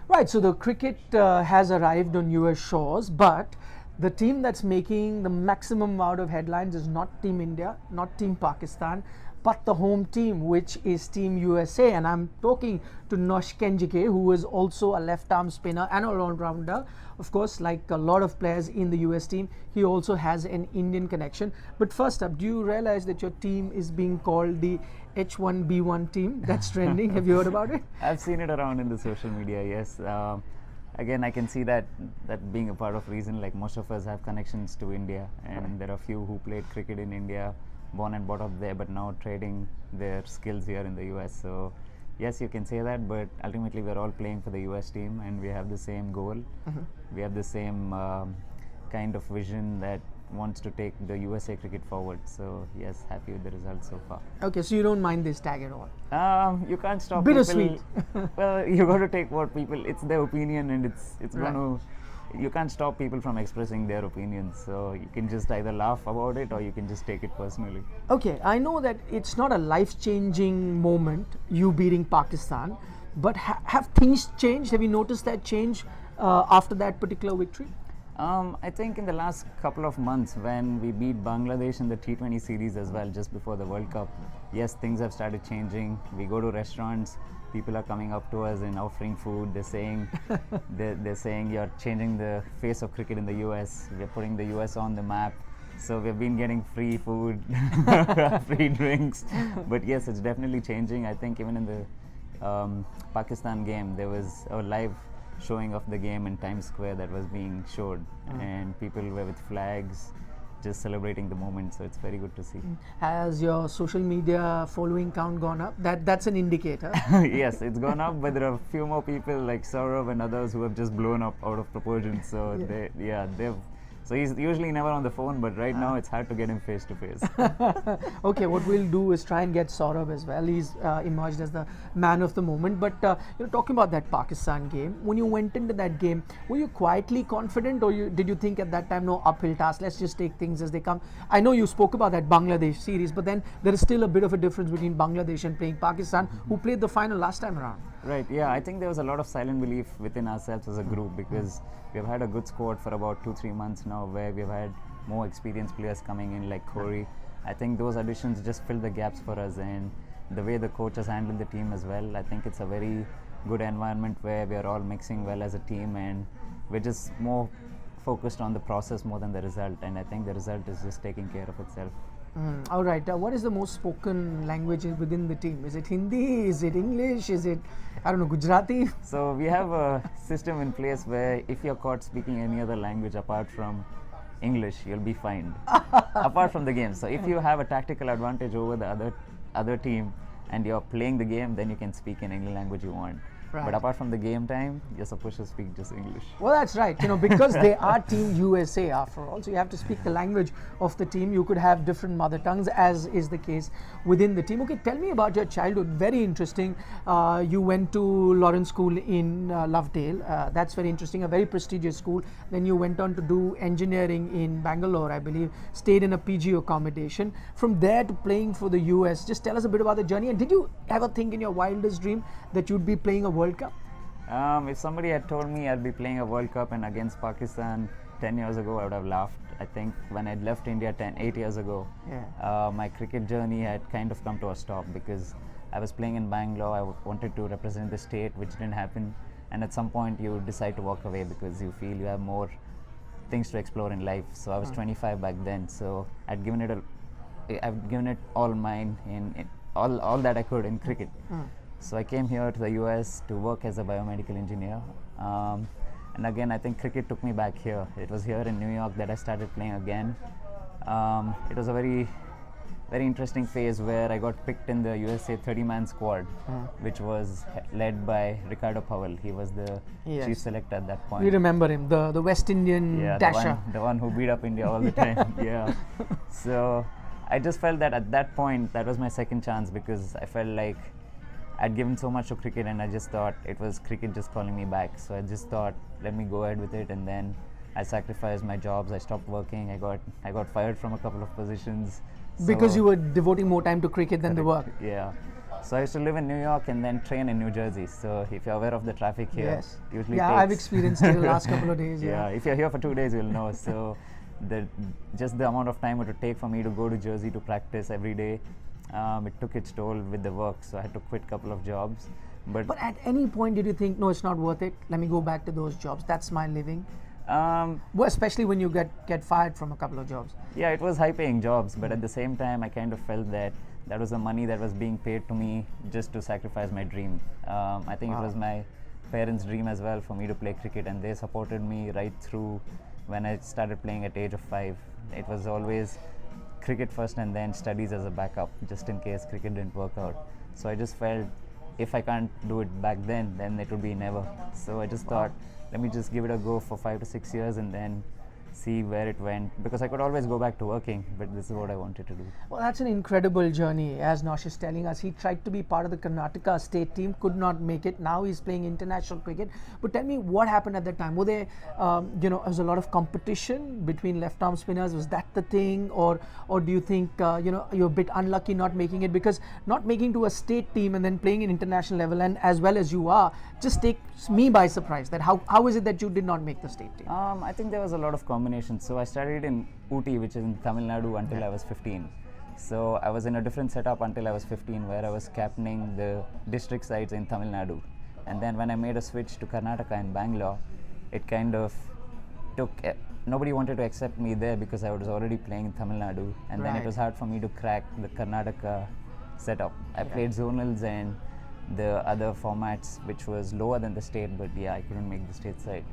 Right, so the cricket has arrived on US shores, but the team that's making the maximum amount of headlines is not Team India, not Team Pakistan, but the home team, which is Team USA. And I'm talking to NOSTHUSH KENJIGE, who is also a left-arm spinner and an all-rounder. Of course, like a lot of players in the US team, he also has an Indian connection. But first up, do you realize that your team is being called the H1B1 team? That's trending. Have you heard about it? I've seen it around in the social media, yes. Again, I can see that being a part of reason. Like most of us have connections to India, and there are few who played cricket in India, born and brought up there, but now trading their skills here in the US. So yes, you can say that, but ultimately we're all playing for the US team, and we have the same goal. We have the same kind of vision that wants to take the USA cricket forward. So yes, happy with the results so far. Okay, so you don't mind this tag at all? You can't stop Bittersweet. people. Well, you got to take what people, it's their opinion, and it's Right. going to, you can't stop people from expressing their opinions. So you can just either laugh about it or you can just take it personally. Okay, I know that it's not a life-changing moment, you beating Pakistan, but have things changed? Have you noticed that change after that particular victory? I think in the last couple of months, when we beat Bangladesh in the T20 series as well, just before the World Cup, yes, things have started changing. We go to restaurants, people are coming up to us and offering food. They're saying, they're saying you're changing the face of cricket in the US. We're putting the US on the map. So we've been getting free food, free drinks. But yes, it's definitely changing. I think even in the Pakistan game, there was a live showing of the game in Times Square that was being showed, and people were with flags just celebrating the moment. So it's very good to see. Has your social media following count gone up? That's an indicator. Yes, it's gone up, but there are a few more people like Saurav and others who have just blown up out of proportion. So they've so he's usually never on the phone, but right now it's hard to get him face to face. Okay, what we'll do is try and get Saurabh as well. He's emerged as the man of the moment. But talking about that Pakistan game, when you went into that game, were you quietly confident, or did you think at that time, no, uphill task, let's just take things as they come? I know you spoke about that Bangladesh series, but then there is still a bit of a difference between Bangladesh and playing Pakistan, who played the final last time around. Right, yeah, I think there was a lot of silent belief within ourselves as a group, because we've had a good squad for about 2-3 months now, where we've had more experienced players coming in like Corey. I think those additions just fill the gaps for us, and the way the coach has handled the team as well, I think it's a very good environment where we're all mixing well as a team, and we're just more focused on the process more than the result, and I think the result is just taking care of itself. All right. What is the most spoken language within the team? Is it Hindi? Is it English? Is it, I don't know, Gujarati? So we have a system in place where if you're caught speaking any other language apart from English, you'll be fined. Apart from the game. So if you have a tactical advantage over the other team and you're playing the game, then you can speak in any language you want. Right. But apart from the game time, you're supposed to speak just English. Well, that's right. Because they are Team USA after all. So you have to speak the language of the team. You could have different mother tongues, as is the case within the team. Okay, tell me about your childhood. Very interesting. You went to Lawrence School in Lovedale. That's very interesting. A very prestigious school. Then you went on to do engineering in Bangalore, I believe. Stayed in a PG accommodation. From there to playing for the US. Just tell us a bit about the journey. And did you ever think in your wildest dream that you'd be playing a World Cup? If somebody had told me I'd be playing a World Cup and against Pakistan 10 years ago, I would have laughed. I think when I'd left India 8 years ago, my cricket journey had kind of come to a stop, because I was playing in Bangalore. I wanted to represent the state, which didn't happen. And at some point you decide to walk away because you feel you have more things to explore in life. So I was 25 back then. So I've given it all mine in all that I could in cricket. So I came here to the US to work as a biomedical engineer. And again, I think cricket took me back here. It was here in New York that I started playing again. It was a very, very interesting phase where I got picked in the USA 30-man squad, which was led by Ricardo Powell. He was the chief selector at that point. We remember him, the West Indian dasher. The one who beat up India all the time. Yeah. So I just felt that at that point, that was my second chance, because I felt like I'd given so much to cricket, and I just thought it was cricket just calling me back. So I just thought, let me go ahead with it, and then I sacrificed my jobs. I stopped working. I got fired from a couple of positions. Because you were devoting more time to cricket than the work. Yeah. So I used to live in New York and then train in New Jersey. So if you're aware of the traffic here, Yes. it usually Yeah, takes I've experienced it the last couple of days. yeah, if you're here for 2 days, you'll know. So just the amount of time it would take for me to go to Jersey to practice every day, it took its toll with the work. So I had to quit a couple of jobs. But at any point, did you think, no, it's not worth it? Let me go back to those jobs. That's my living. Well, especially when you get fired from a couple of jobs. Yeah, it was high-paying jobs, but at the same time, I kind of felt that that was the money that was being paid to me just to sacrifice my dream. I think it was my parents' dream as well for me to play cricket, and they supported me right through when I started playing at age of 5. It was always cricket first and then studies as a backup, just in case cricket didn't work out. So I just felt if I can't do it back then it would be never. So I just thought, let me just give it a go for 5 to 6 years and then see where it went, because I could always go back to working, but this is what I wanted to do. Well, that's an incredible journey. As Nosh is telling us, he tried to be part of the Karnataka state team, could not make it. Now he's playing international cricket. But tell me, what happened at that time? Were there, was a lot of competition between left-arm spinners? Was that the thing, or do you think you're a bit unlucky not making it? Because not making to a state team and then playing in international level, and as well as you are, just takes me by surprise. That how is it that you did not make the state team? I think there was a lot of combination. So I studied in Ooty, which is in Tamil Nadu, until I was 15. So I was in a different setup until I was 15, where I was captaining the district sides in Tamil Nadu. And then when I made a switch to Karnataka and Bangalore, it kind of took nobody wanted to accept me there because I was already playing in Tamil Nadu, and then it was hard for me to crack the Karnataka setup. I played zonals and the other formats, which was lower than the state, but yeah, I couldn't make the state side.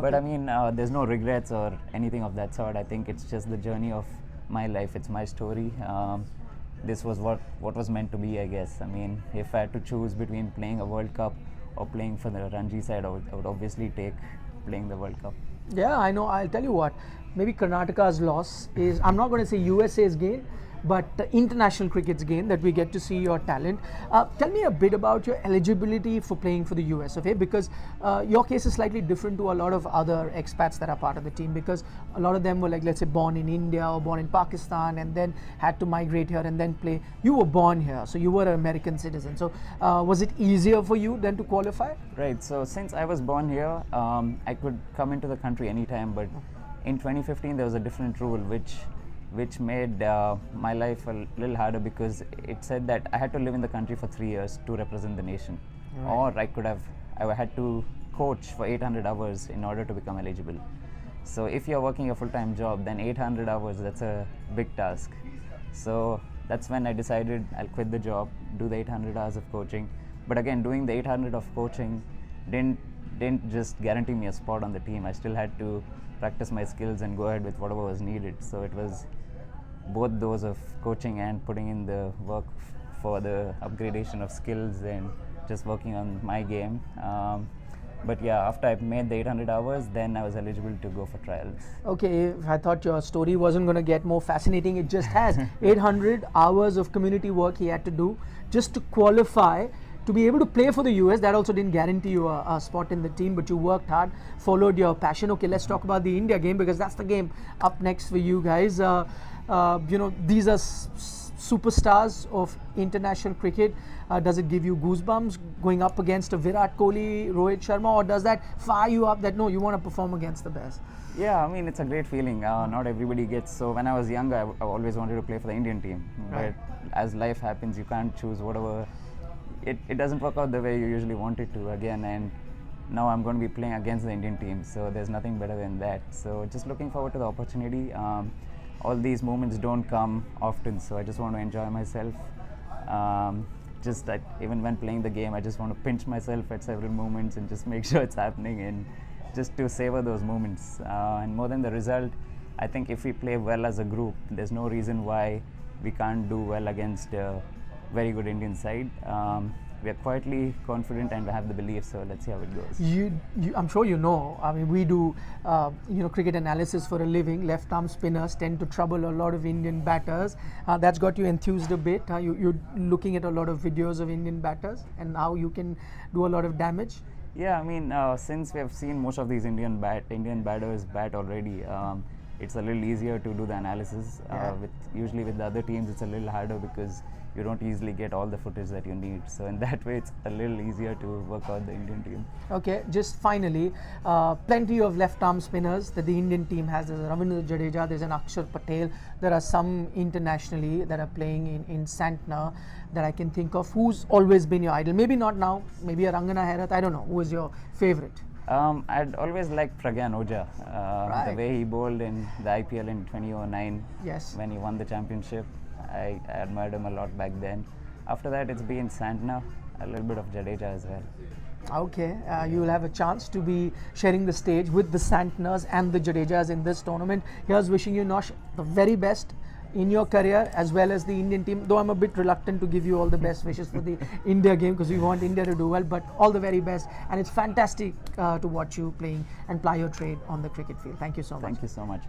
But I mean, there's no regrets or anything of that sort. I think it's just the journey of my life. It's my story. This was what was meant to be, I guess. I mean, if I had to choose between playing a World Cup or playing for the Ranji side, I would obviously take playing the World Cup. Yeah, I know. I'll tell you what. Maybe Karnataka's loss is, I'm not going to say USA's gain, but international cricket's gain, that we get to see your talent. Tell me a bit about your eligibility for playing for the US, okay? Because your case is slightly different to a lot of other expats that are part of the team, because a lot of them were, like, let's say, born in India or born in Pakistan and then had to migrate here and then play. You were born here, so you were an American citizen. So was it easier for you then to qualify? Right. So since I was born here, I could come into the country anytime, but in 2015 there was a different rule which made my life a little harder, because it said that I had to live in the country for 3 years to represent the nation, or I had to coach for 800 hours in order to become eligible. So if you're working a full-time job, then 800 hours, that's a big task. So that's when I decided I'll quit the job, do the 800 hours of coaching. But again, doing the 800 of coaching didn't just guarantee me a spot on the team. I still had to practice my skills and go ahead with whatever was needed. So it was both those of coaching and putting in the work for the upgradation of skills and just working on my game. But yeah, after I made the 800 hours, then I was eligible to go for trials. Okay, I thought your story wasn't going to get more fascinating. It just has. 800 hours of community work he had to do just to qualify to be able to play for the US. That also didn't guarantee you a spot in the team, but you worked hard, followed your passion. Okay, let's talk about the India game, because that's the game up next for you guys. These are superstars of international cricket. Does it give you goosebumps going up against a Virat Kohli, Rohit Sharma, or does that fire you up that no, you want to perform against the best? Yeah, I mean, it's a great feeling. Not everybody gets. So when I was younger, I always wanted to play for the Indian team. But as life happens, you can't choose whatever. It doesn't work out the way you usually want it to again, and now I'm going to be playing against the Indian team, so there's nothing better than that. So just looking forward to the opportunity. All these moments don't come often, so I just want to enjoy myself. Just that even when playing the game, I just want to pinch myself at several moments and just make sure it's happening, and just to savor those moments. And more than the result, I think if we play well as a group, there's no reason why we can't do well against a very good Indian side. We are quietly confident and have the belief, so let's see how it goes. I'm sure you know, I mean, we do cricket analysis for a living. Left arm spinners tend to trouble a lot of Indian batters. That's got you enthused a bit. You're looking at a lot of videos of Indian batters and how you can do a lot of damage. Yeah, I mean, since we have seen most of these Indian batters bat already, it's a little easier to do the analysis. Usually with the other teams, it's a little harder because you don't easily get all the footage that you need. So in that way, it's a little easier to work out the Indian team. Okay, just finally, plenty of left-arm spinners that the Indian team has. There's Ravindra Jadeja, there's an Akshar Patel. There are some internationally that are playing in Santner that I can think of. Who's always been your idol? Maybe not now, maybe a Rangana Herath, I don't know. Who is your favorite? I'd always liked Pragyan Ojha, Right. the way he bowled in the IPL in 2009 Yes. when he won the championship. I admired him a lot back then. After that, it's been Santner, a little bit of Jadeja as well. Okay, you will have a chance to be sharing the stage with the Santners and the Jadejas in this tournament. Here's wishing you, Nosh, the very best in your career as well as the Indian team. Though I'm a bit reluctant to give you all the best wishes for the India game because we want India to do well, but all the very best. And it's fantastic to watch you playing and ply your trade on the cricket field. Thank you so much. Thank you so much.